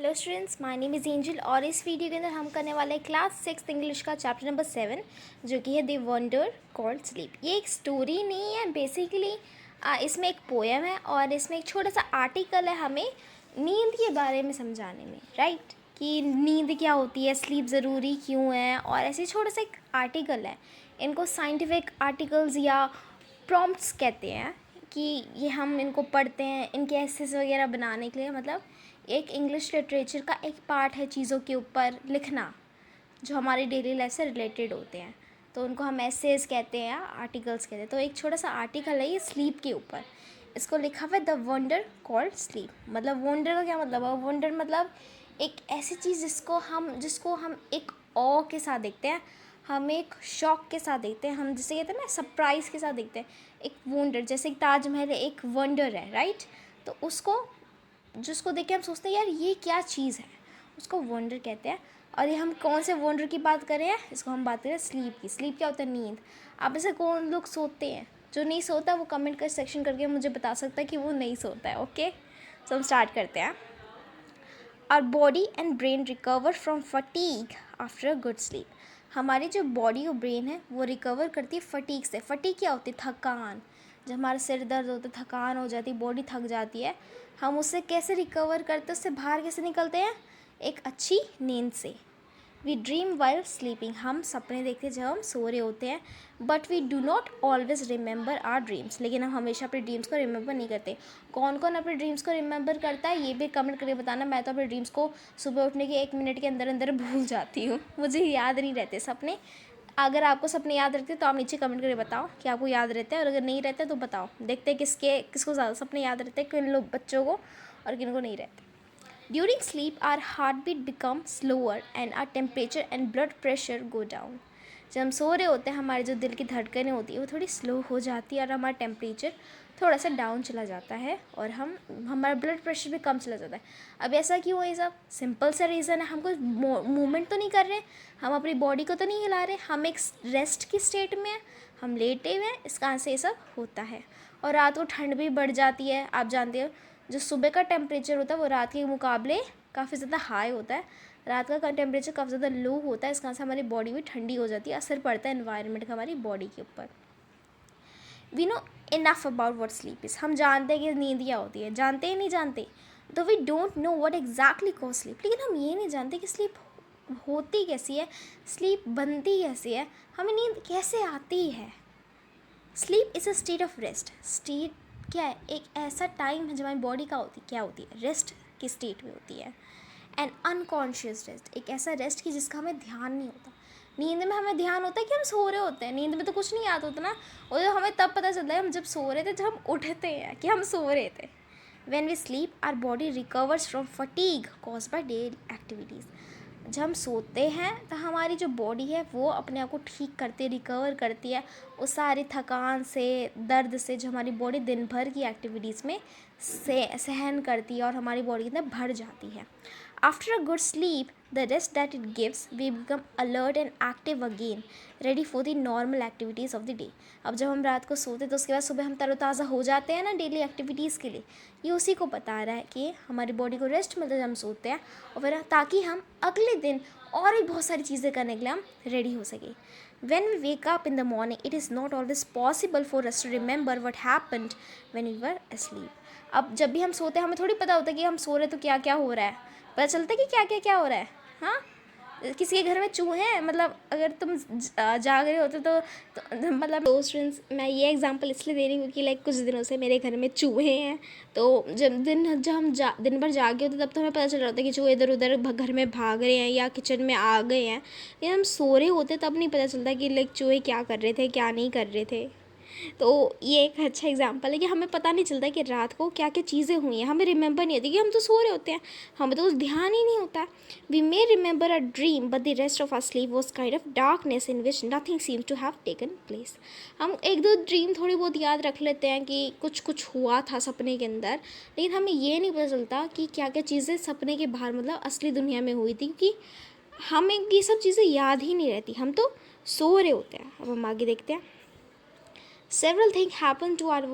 Hello students, my name is angel और इस video के अंदर हम करने वाले हैं क्लास 6 इंग्लिश का चैप्टर नंबर 7 जो कि है द वंडर कॉल्ड स्लीप। ये एक स्टोरी नहीं है, बेसिकली इसमें एक पोएम है और इसमें एक छोटा सा आर्टिकल है हमें नींद के बारे में समझाने में, राइट, कि नींद क्या होती है, स्लीप ज़रूरी क्यों है, और ऐसे छोटा सा एक आर्टिकल है। इनको साइंटिफिक आर्टिकल्स या प्रॉम्प्ट्स कहते हैं कि ये हम इनको पढ़ते हैं इनके एसेस वगैरह बनाने के लिए। मतलब एक इंग्लिश लिटरेचर का एक पार्ट है चीज़ों के ऊपर लिखना जो हमारी डेली लाइफ से रिलेटेड होते हैं, तो उनको हम एसेस कहते हैं या आर्टिकल्स कहते हैं। तो एक छोटा सा आर्टिकल है ये स्लीप के ऊपर, इसको लिखा हुआ है द वंडर कॉल्ड स्लीप। मतलब वंडर का क्या मतलब है? वंडर मतलब एक ऐसी चीज़ जिसको हम एक ऑ के साथ देखते हैं, हम एक शॉक के साथ देखते हैं, हम जिसे कहते हैं ना सरप्राइज़ के साथ देखते हैं। एक वंडर, जैसे ताजमहल एक वंडर है, राइट, तो उसको जिसको देख के हम सोचते हैं यार ये क्या चीज़ है, उसको वंडर कहते हैं। और ये हम कौन से वंडर की बात कर रहे हैं? इसको हम बात कर रहे हैं स्लीप की। स्लीप क्या होता है? नींद। आप ऐसे कौन लोग सोते हैं? जो नहीं सोता वो कमेंट कर सेक्शन करके मुझे बता सकता है कि वो नहीं सोता है। ओके, तो हम स्टार्ट करते हैं। Our body and brain recover from fatigue after a good sleep. हमारी जो बॉडी और ब्रेन है वो रिकवर करती है फटीग से। फटीग क्या होती है? थकान। जब हमारा सिर दर्द होता है, थकान हो जाती है, बॉडी थक जाती है, हम उससे कैसे रिकवर करते हैं, उससे बाहर कैसे निकलते हैं? एक अच्छी नींद से। We dream while sleeping. हम सपने देखते हैं जब हम सो रहे होते हैं। But we do not always remember our dreams. लेकिन हम हमेशा अपने ड्रीम्स को रिमेंबर नहीं करते। कौन कौन अपने ड्रीम्स को रिमेंबर करता है ये भी कमेंट करके बताना। मैं तो अपने ड्रीम्स को सुबह उठने के 1 मिनट के अंदर अंदर भूल जाती हूँ, मुझे याद नहीं रहते सपने। अगर आपको सपने याद रहते तो आप नीचे कमेंट करके बताओ कि आपको याद रहते हैं, और अगर नहीं रहते तो बताओ। देखते हैं किसको ज़्यादा सपने याद रहते हैं, किन लोग बच्चों को और किन को नहीं रहते। During sleep, our heartbeat becomes slower and our temperature and blood pressure go down. जब हम सो रहे होते हैं हमारी जो दिल की धड़कनें होती है वो थोड़ी स्लो हो जाती है और हमारा टेम्परेचर थोड़ा सा डाउन चला जाता है और हमारा ब्लड प्रेशर भी कम चला जाता है। अब ऐसा क्यों है? ये सब सिंपल सा रीज़न है। हम कोई मूवमेंट तो नहीं कर रहे, हम अपनी बॉडी को तो नहीं हिला रहे, हम एक रेस्ट की स्टेट में हैं, हम लेटे हुए हैं, इस कारण से ये सब होता है। और रात को ठंड भी बढ़ जाती है। आप जानते हो जो सुबह का टेम्परेचर होता है वो रात के मुकाबले काफ़ी ज़्यादा हाई होता है। रात का टेम्परेचर काफ़ी ज़्यादा लो होता है, इस कारण से हमारी बॉडी भी ठंडी हो जाती है, असर पड़ता है एनवायरनमेंट का हमारी बॉडी के ऊपर। We know enough about what sleep is. हम जानते हैं कि नींद क्या होती है, जानते ही नहीं जानते। तो we don't know what exactly cause sleep. लेकिन हम ये नहीं जानते कि स्लीप होती कैसी है, स्लीप बनती कैसी है, हमें नींद कैसे आती है। Sleep is a state of rest. State क्या है? एक ऐसा टाइम है जब हमारी बॉडी का क्या होती है? रेस्ट की स्टेट में होती है। एंड अनकॉन्शियस रेस्ट, एक ऐसा रेस्ट की जिसका हमें ध्यान नहीं होता। नींद में हमें ध्यान होता है कि हम सो रहे होते हैं, नींद में तो कुछ नहीं याद होता ना। और जो हमें तब पता चलता है हम जब सो रहे थे, जब हम उठते हैं कि हम सो रहे थे। When we sleep, our body recovers from fatigue caused by daily activities. जब हम सोते हैं तो हमारी जो बॉडी है वो अपने आप को ठीक करती है, रिकवर करती है उस सारी थकान से, दर्द से जो हमारी बॉडी दिन भर की एक्टिविटीज़ में सहन करती है और हमारी बॉडी के अंदर भर जाती है। After a good sleep, the rest that it gives, we become alert and active again, ready for the normal activities of the day. अब जब हम रात को सोते तो उसके बाद सुबह हम तरोताज़ा हो जाते हैं ना डेली एक्टिविटीज़ के लिए। ये उसी को बता रहा है कि हमारी बॉडी को रेस्ट मिलता है जब हम सोते हैं, और फिर ताकि हम अगले दिन और भी बहुत सारी चीज़ें करने के लिए हम रेडी हो सके। When we wake up in the morning, it is not always possible for us to remember what happened when we were asleep. अब जब भी हम सोते हैं हमें थोड़ी पता होता है कि हम सो रहे तो क्या क्या हो रहा है, पता चलता है कि क्या क्या क्या हो रहा है। हाँ, किसी के घर में चूहे हैं, मतलब अगर तुम जाग रहे होते तो मतलब दो स्टूडेंट्स, मैं ये एग्जांपल इसलिए दे रही हूँ क्योंकि लाइक कुछ दिनों से मेरे घर में चूहे हैं। तो जब हम दिन भर जागे होते तब तो हमें पता चल रहा होता है कि चूहे इधर उधर घर में भाग रहे हैं या किचन में आ गए हैं। लेकिन हम सो रहे होते तब नहीं पता चलता कि लाइक चूहे क्या कर रहे थे, क्या नहीं कर रहे थे। तो ये एक अच्छा एग्जांपल है कि हमें पता नहीं चलता कि रात को क्या क्या चीज़ें हुई हैं, हमें रिमेंबर नहीं होती कि हम तो सो रहे होते हैं, हमें तो उस ध्यान ही नहीं होता। We may remember a dream but the rest of our sleep was kind of darkness in which nothing seems to have taken place. हम एक दो ड्रीम थोड़ी बहुत याद रख लेते हैं कि कुछ कुछ हुआ था सपने के अंदर, लेकिन हमें ये नहीं पता चलता कि क्या क्या चीज़ें सपने के बाहर मतलब असली दुनिया में हुई थी, क्योंकि हमें ये सब चीज़ें याद ही नहीं रहती, हम तो सो रहे होते हैं। अब हम आगे देखते हैं। Several thing happen to our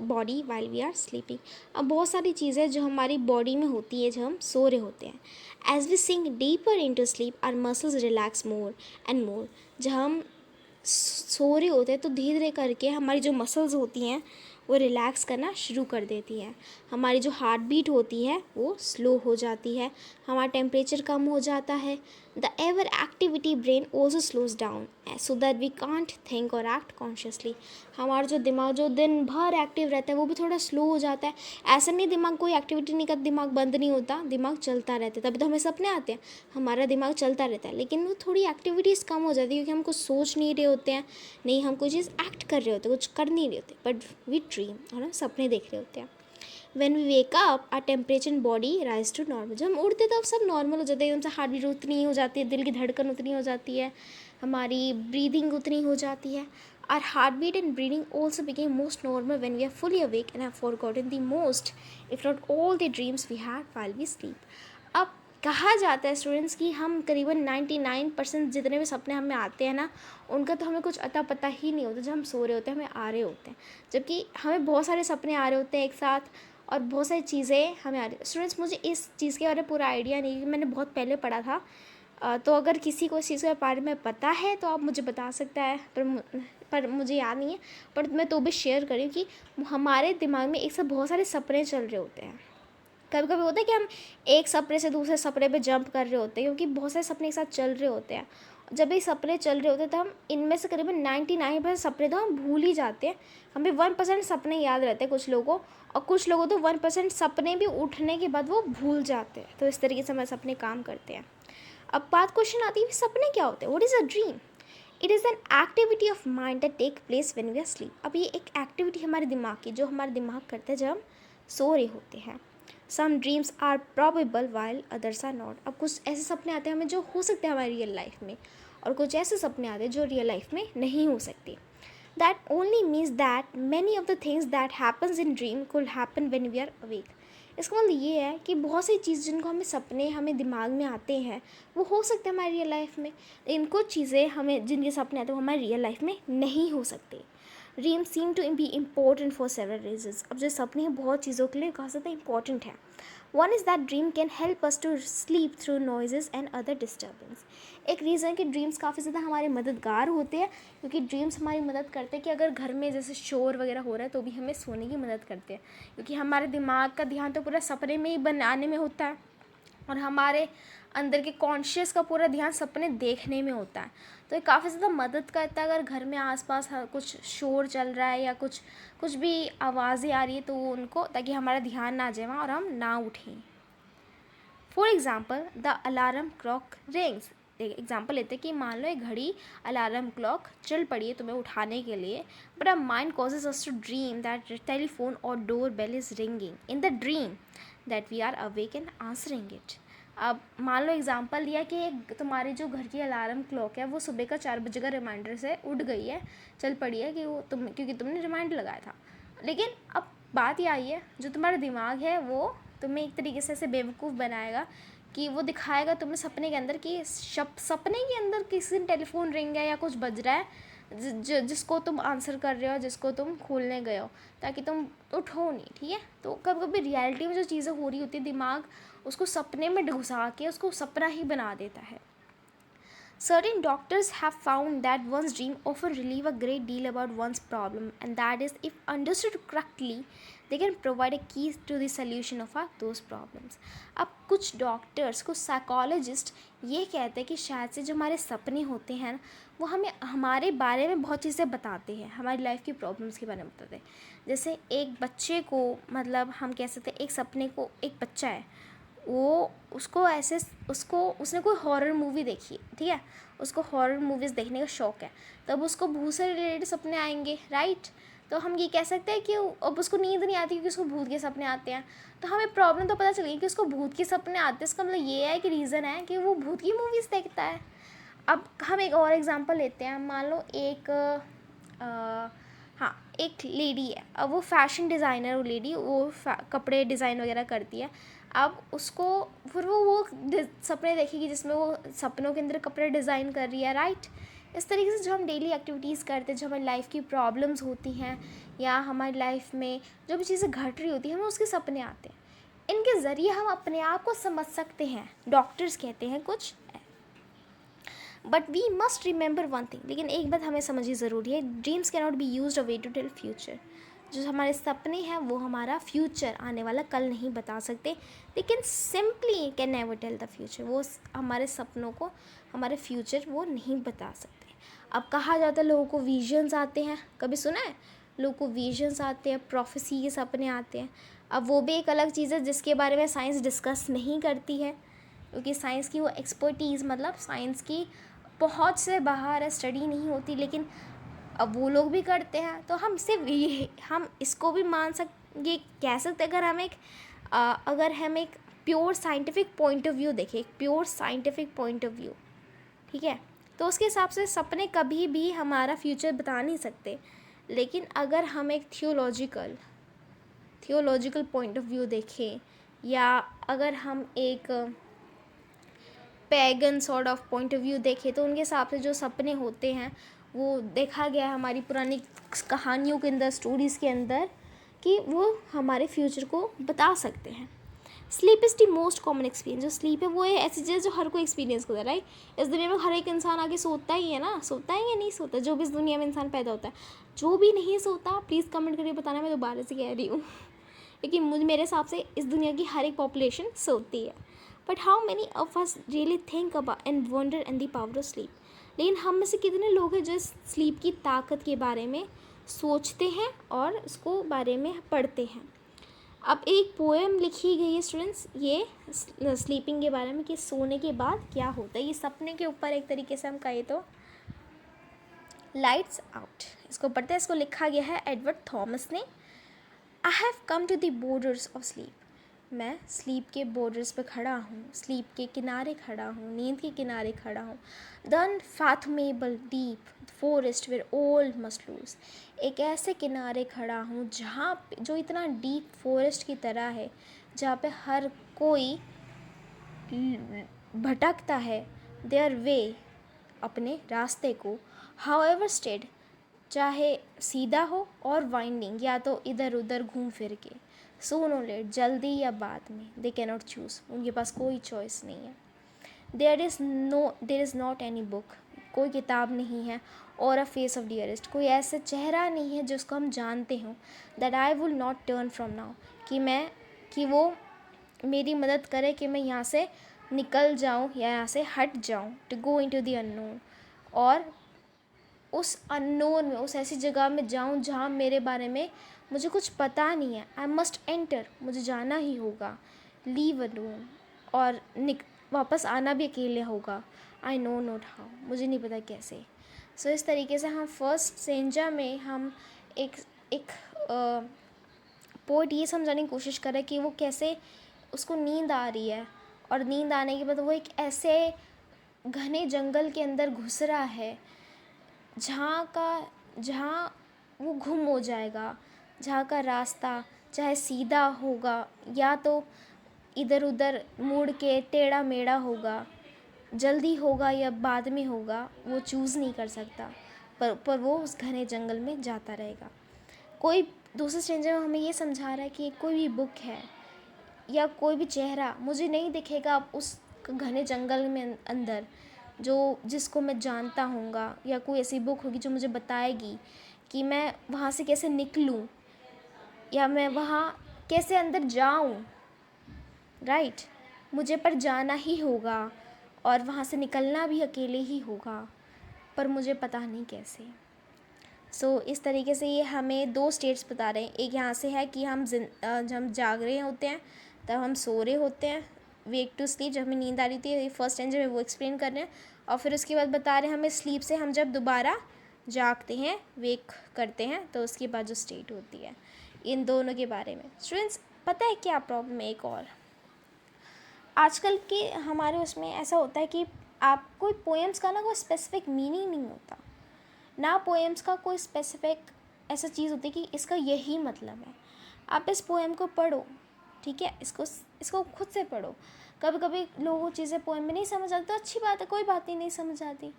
body while we are sleeping. अब बहुत सारी चीज़ें जो हमारी बॉडी में होती है जब हम सो रहे होते हैं। As we sink deeper into sleep our muscles relax more and more. जब हम सो रहे होते हैं तो धीरे धीरे करके हमारी जो मसल्स होती हैं वो रिलैक्स करना शुरू कर देती है। हमारी जो हार्ट बीट होती है वो स्लो हो जाती है, हमारा टेम्परेचर कम हो जाता है। The ever activity brain also slows down so that we can't think or act consciously. हमारा जो दिमाग जो दिन भर एक्टिव रहता है वो भी थोड़ा स्लो हो जाता है। ऐसा नहीं दिमाग कोई एक्टिविटी नहीं करता, दिमाग बंद नहीं होता, दिमाग चलता रहता है, तभी तो हमें सपने आते हैं। हमारा दिमाग चलता रहता है, लेकिन वो थोड़ी एक्टिविटीज़ कम हो जाती है क्योंकि हम कुछ सोच नहीं रहे होते हैं, नहीं हम कोई चीज़ एक्ट कर रहे होते हैं, कुछ कर नहीं रहे होते, बट वी ड्रीम, और हम सपने देख रहे होते हैं। When we wake up, our temperature and body rise to normal। जब हम उठते तब सब नॉर्मल हो जाता है, एकदम से हार्ट बीट उतनी हो जाती है, दिल की धड़कन उतनी हो जाती है, हमारी ब्रीदिंग उतनी हो जाती है। Our heartbeat and breathing also became most normal when we are fully awake and have forgotten the most, if not all, the dreams we had while we sleep। अब कहा जाता है स्टूडेंट्स कि हम करीबन 99% जितने भी सपने हमें आते हैं ना, उनका तो हमें कुछ अता पता ही नहीं होता। जब हम सो रहे होते हैं हमें आ रहे होते हैं, जबकि हमें बहुत सारे सपने आ रहे होते हैं एक साथ, और बहुत सारी चीज़ें हमें आ रही। स्टूडेंट्स, मुझे इस चीज़ के बारे में पूरा आइडिया नहीं है, मैंने बहुत पहले पढ़ा था। तो अगर किसी को इस चीज़ के बारे में पता है तो आप मुझे बता सकता है, पर मुझे याद नहीं है। पर मैं तो भी शेयर करी कि हमारे दिमाग में एक साथ बहुत सारे सपने चल रहे होते हैं। कभी कभी होता है कि हम एक सपने से दूसरे सपने पे जंप कर रहे होते हैं, क्योंकि बहुत सारे सपने एक साथ चल रहे होते हैं। जब ये सपने चल रहे होते हैं तो हम इनमें से करीबन 99% सपने तो हम भूल ही जाते हैं। हमें 1% सपने याद रहते हैं कुछ लोगों को, और कुछ लोगों तो 1% सपने भी उठने के बाद वो भूल जाते हैं। तो इस तरीके से हमारे सपने काम करते हैं। अब बात क्वेश्चन आती है, सपने क्या होते हैं? What is a dream? It is an activity of mind that take place when we are sleep. अब ये एक एक्टिविटी हमारे दिमाग की, जो हमारे दिमाग करते हैं जब हम सो रहे होते हैं। Some dreams are probable while others are not. अब कुछ ऐसे सपने आते हैं हमें जो हो सकते हैं हमारी रियल लाइफ में, और कुछ ऐसे सपने आते हैं जो रियल लाइफ में नहीं हो सकते। That only means that many of the things that happens in dream could happen when we are awake. इसका मतलब ये है कि बहुत सी चीज़ जिनको हमें सपने हमें दिमाग में आते हैं वो हो सकते हैं हमारी रियल लाइफ में, लेकिन कुछ चीज़ें हमें जिनके सपने आते हैं वो हमारी रियल लाइफ में नहीं हो सकते। Dream seem to be important for several reasons. अब जो सपने हैं बहुत चीज़ों के लिए कहा जाता है इम्पॉर्टेंट है। One is that dream can help us to sleep through noises and other disturbance. एक रीज़न कि ड्रीम्स काफ़ी ज़्यादा हमारे मददगार होते हैं, क्योंकि ड्रीम्स हमारी मदद करते हैं कि अगर घर में जैसे शोर वगैरह हो रहा है तो भी हमें सोने की मदद करते हैं, क्योंकि हमारे दिमाग का ध्यान तो पूरा सपने में ही बनाने में होता है, और हमारे अंदर के कॉन्शियस का पूरा ध्यान सपने देखने में होता है। तो ये काफ़ी ज़्यादा मदद करता है अगर घर में आसपास कुछ शोर चल रहा है या कुछ भी आवाज़ें आ रही है तो उनको, ताकि हमारा ध्यान ना जाए वहाँ और हम ना उठें। For example the alarm clock rings. Example लेते हैं कि मान लो एक घड़ी अलार्म क्लॉक चल पड़ी है तुम्हें उठाने के लिए, but a mind causes us to dream that telephone और door bell is ringing in the dream that we are awake and answering it. अब मान लो एग्जांपल दिया कि एक तुम्हारी जो घर की अलार्म क्लॉक है वो सुबह का 4 बजे का रिमाइंडर से उठ गई है, चल पड़ी है कि वो क्योंकि तुमने रिमाइंडर लगाया था। लेकिन अब बात ये आई है, जो तुम्हारा दिमाग है वो तुम्हें एक तरीके से ऐसे बेवकूफ़ बनाएगा कि वो दिखाएगा तुम्हें सपने के अंदर कि सपने के अंदर किसी दिन टेलीफोन रिंग है या कुछ बज रहा है जिसको तुम आंसर कर रहे हो, जिसको तुम खोलने गए हो, ताकि तुम उठो नहीं। ठीक है, तो कभी कभी रियलिटी में जो चीज़ें हो रही होती है दिमाग उसको सपने में घुसा के उसको सपना ही बना देता है। Certain doctors have found that one's dream often relieve a great deal about one's problem, and that is, if understood correctly, they can provide a key to the solution of those problems। अब कुछ doctors, कुछ psychologist ये कहते हैं कि शायद से जो हमारे सपने होते हैं वो हमें हमारे बारे में बहुत चीज़ें बताते हैं, हमारी लाइफ की प्रॉब्लम्स के बारे में बताते हैं। जैसे एक बच्चे को, मतलब हम कह सकते हैं एक सपने को, एक बच्चा है वो उसने कोई हॉरर मूवी देखी है, ठीक है, उसको हॉरर मूवीज़ देखने का शौक़ है, तब उसको भूत से रिलेटेड सपने आएंगे, राइट। तो हम ये कह सकते हैं कि अब उसको नींद नहीं आती क्योंकि उसको भूत के सपने आते हैं। तो हमें प्रॉब्लम तो पता चल गई कि उसको भूत के सपने आते हैं, इसका मतलब ये है कि रीज़न है कि वो भूत की मूवीज़ देखता है। अब हम एक और एग्जांपल लेते हैं, मान लो एक लेडी है, अब वो फैशन डिज़ाइनर, वो लेडी वो कपड़े डिज़ाइन वगैरह करती है। अब उसको फिर वो सपने देखेगी जिसमें वो सपनों के अंदर कपड़े डिज़ाइन कर रही है, राइट। इस तरीके से जो हम डेली एक्टिविटीज़ करते हैं, जो हमारी लाइफ की प्रॉब्लम्स होती हैं या हमारी लाइफ में जो भी चीज़ें घट रही होती हैं, हमें उसके सपने आते हैं। इनके ज़रिए हम अपने आप को समझ सकते हैं, डॉक्टर्स कहते हैं कुछ। But we must remember one thing, लेकिन एक बात हमें समझनी ज़रूरी है, dreams can not be use a way to tell future. जो हमारे सपने हैं वो हमारा फ्यूचर, आने वाला कल नहीं बता सकते, लेकिन simply can never tell the future. वो हमारे सपनों को, हमारे फ्यूचर वो नहीं बता सकते। अब कहा जाता है लोगों को विजन्स आते हैं, कभी सुना है? लोगों को विजन्स आते हैं, प्रोफेसी के सपने आते हैं। अब वो भी एक अलग चीज़ है जिसके बारे में साइंस डिस्कस नहीं करती है, क्योंकि साइंस की वो एक्सपर्टीज़, मतलब साइंस की बहुत से बाहर है, स्टडी नहीं होती, लेकिन अब वो लोग भी करते हैं। तो हम सिर्फ ये, हम इसको भी मान ये कह सकते अगर हम एक pure scientific point of view देखें, एक pure scientific point of view, ठीक है, तो उसके हिसाब से सपने कभी भी हमारा फ्यूचर बता नहीं सकते। लेकिन अगर हम एक थियोलॉजिकल पॉइंट ऑफ व्यू देखें, या अगर हम एक pagan sort of point of view देखें, तो उनके हिसाब से जो सपने होते हैं वो देखा गया है हमारी पुरानी कहानियों के अंदर, स्टोरीज़ के अंदर, कि वो हमारे फ्यूचर को बता सकते हैं। Sleep is the most common experience. जो स्लीप है वो ऐसी चीज़ जो हर कोई एक्सपीरियंस करता है, राइट। इस दुनिया में हर एक इंसान आगे सोता ही है ना, सोता है या नहीं सोता, जो भी इस दुनिया में इंसान पैदा होता है। जो भी नहीं सोता प्लीज़ कमेंट करके बताना, मैं दोबारा से कह रही हूँ लेकिन मेरे हिसाब से इस दुनिया की हर एक पॉपुलेशन सोती है। But how many of us really think about and wonder and the power of sleep. लेकिन हम में से कितने लोग हैं जो इस स्लीप की ताकत के बारे में सोचते हैं और उसको बारे में पढ़ते हैं। अब एक पोएम लिखी गई है स्टूडेंट्स, ये स्लीपिंग के बारे में, कि सोने के बाद क्या होता है। ये सपने के ऊपर एक तरीके से हम कहें तो लाइट्स आउट, इसको पढ़ते हैं। इसको लिखा गया है एडवर्ड थॉमस ने। I have come to the borders of sleep. मैं स्लीप के बॉर्डर्स पे खड़ा हूँ, स्लीप के किनारे खड़ा हूँ, नींद के किनारे खड़ा हूँ। The unfathomable deep forest where all must lose. एक ऐसे किनारे खड़ा हूँ जहाँ जो इतना डीप फॉरेस्ट की तरह है, जहाँ पे हर कोई भटकता है देयर वे, अपने रास्ते को, हाउ एवर स्टेड, चाहे सीधा हो और वाइंडिंग, या तो इधर उधर घूम फिर के, सून और लेट, जल्दी या बाद में, दे कैन नॉट चूज़, उनके पास कोई चॉइस नहीं है। There is not any book, कोई किताब नहीं है, और अ फेस ऑफ डियरेस्ट, कोई ऐसा चेहरा नहीं है जिसको हम जानते हों, that I will not turn from now, कि वो मेरी मदद करे कि मैं यहाँ से निकल जाऊँ या यहाँ से हट जाऊँ, to go into the unknown, और उस अननोन में, उस ऐसी जगह में जाऊँ जहाँ मेरे बारे में मुझे कुछ पता नहीं है। आई मस्ट एंटर, मुझे जाना ही होगा, लीव अलोन, और वापस आना भी अकेले होगा। आई नो नॉट हाउ, मुझे नहीं पता कैसे। सो इस तरीके से हम फर्स्ट सेंजा में हम एक पोइट ये समझाने की कोशिश कर रहे हैं कि वो कैसे उसको नींद आ रही है, और नींद आने के बाद वो एक ऐसे घने जंगल के अंदर घुस रहा है जहाँ वो गुम हो जाएगा, जहाँ का रास्ता चाहे सीधा होगा या तो इधर उधर मुड़ के टेढ़ा मेढ़ा होगा, जल्दी होगा या बाद में होगा, वो चूज़ नहीं कर सकता, पर वो उस घने जंगल में जाता रहेगा। कोई दूसरे स्ट्रेंजर में हमें ये समझा रहा है कि कोई भी बुक है या कोई भी चेहरा मुझे नहीं दिखेगा उस घने जंगल में अंदर, जिसको मैं जानता हूँगा, या कोई ऐसी बुक होगी जो मुझे बताएगी कि मैं वहाँ से कैसे निकलूँ या मैं वहाँ कैसे अंदर जाऊँ, राइट। मुझे पर जाना ही होगा और वहाँ से निकलना भी अकेले ही होगा, पर मुझे पता नहीं कैसे। सो इस तरीके से ये हमें दो स्टेट्स बता रहे हैं। एक यहाँ से है कि जब हम जाग रहे होते हैं तब हम सो रहे होते हैं, वेक टू स्लीप, जब हमें नींद आ रही थी, फर्स्ट स्टेंजर में वो एक्सप्लेन कर रहे हैं। और फिर उसके बाद बता रहे हैं हमें स्लीप से हम जब दोबारा जागते हैं, वेक करते हैं, तो उसके बाद जो स्टेट होती है, इन दोनों के बारे में। स्टूडेंट्स, पता है क्या प्रॉब्लम है? एक और आजकल के हमारे उसमें ऐसा होता है कि आप कोई पोएम्स का ना कोई स्पेसिफिक मीनिंग नहीं होता ना, पोएम्स का कोई स्पेसिफिक ऐसा चीज़ होती है कि इसका यही मतलब है। आप इस पोएम को पढ़ो, ठीक है, इसको खुद से पढ़ो, कभी कभी लोगों को चीज़ें पोएम में नहीं समझ आती तो अच्छी बात है, कोई बात नहीं समझ आती।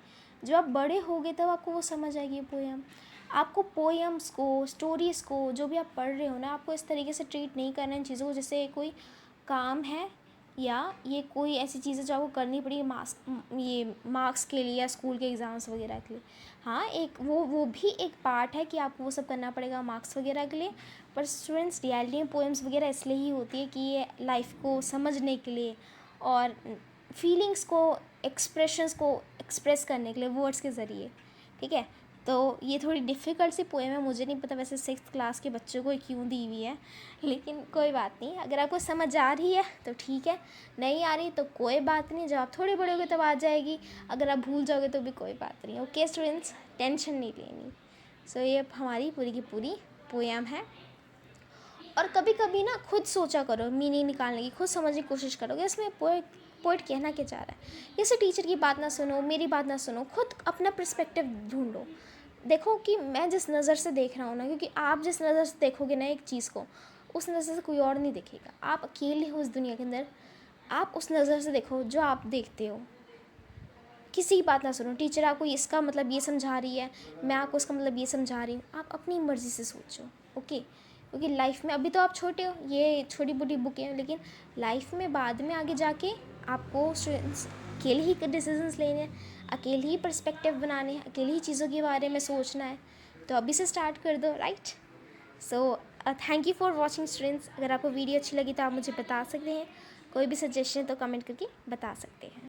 जब आप बड़े होगे तब आपको वो समझ आएगी पोएम। आपको पोएम्स को, स्टोरीज़ को, जो भी आप पढ़ रहे हो ना, आपको इस तरीके से ट्रीट नहीं करना इन चीज़ों को जैसे कोई काम है या ये कोई ऐसी चीज़ है जो आपको करनी पड़ी मार्क्स के लिए या स्कूल के एग्ज़ाम्स वगैरह के लिए। हाँ, एक वो भी एक पार्ट है कि आपको वो सब करना पड़ेगा मार्क्स वगैरह के लिए। पर स्टूडेंट्स रियलिटी में पोएम्स वगैरह इसलिए ही होती है कि ये लाइफ को समझने के लिए और फीलिंग्स को, एक्सप्रेशंस को एक्सप्रेस करने के लिए वर्ड्स के ज़रिए। ठीक है, तो ये थोड़ी डिफ़िकल्ट सी पोएम है, मुझे नहीं पता वैसे 6th क्लास के बच्चों को क्यों दी हुई है, लेकिन कोई बात नहीं। अगर आपको समझ आ रही है तो ठीक है, नहीं आ रही तो कोई बात नहीं, जब आप थोड़े बड़े होगे तब आ जाएगी। अगर आप भूल जाओगे तो भी कोई बात नहीं। ओके स्टूडेंट्स, टेंशन नहीं लेनी। सो ये हमारी पूरी की पूरी पोएम है। और कभी कभी ना खुद सोचा करो, मीनिंग निकालने की, खुद समझने की कोशिश करोगे इसमें पोइट कहना क्या चाह रहा है। जैसे टीचर की बात ना सुनो, मेरी बात ना सुनो, खुद अपना पर्सपेक्टिव ढूंढो। देखो कि मैं जिस नज़र से देख रहा हूँ ना, क्योंकि आप जिस नज़र से देखोगे ना एक चीज़ को, उस नज़र से कोई और नहीं देखेगा। आप अकेले हो इस दुनिया के अंदर, आप उस नज़र से देखो जो आप देखते हो। किसी की बात ना सुनो। टीचर आपको इसका मतलब ये समझा रही है, मैं आपको इसका मतलब ये समझा रही हूँ, आप अपनी मर्ज़ी से सोचो। ओके, क्योंकि लाइफ में अभी तो आप छोटे हो, ये छोटी मोटी बुकें हैं, लेकिन लाइफ में बाद में आगे जाके आपको स्टूडेंट्स अकेले ही डिसीजंस लेने हैं, अकेले ही पर्सपेक्टिव बनाने हैं, अकेले ही चीज़ों के बारे में सोचना है। तो अभी से स्टार्ट कर दो, right. So thank you for watching students. अगर आपको वीडियो अच्छी लगी तो आप मुझे बता सकते हैं, कोई भी सजेशन तो कमेंट करके बता सकते हैं।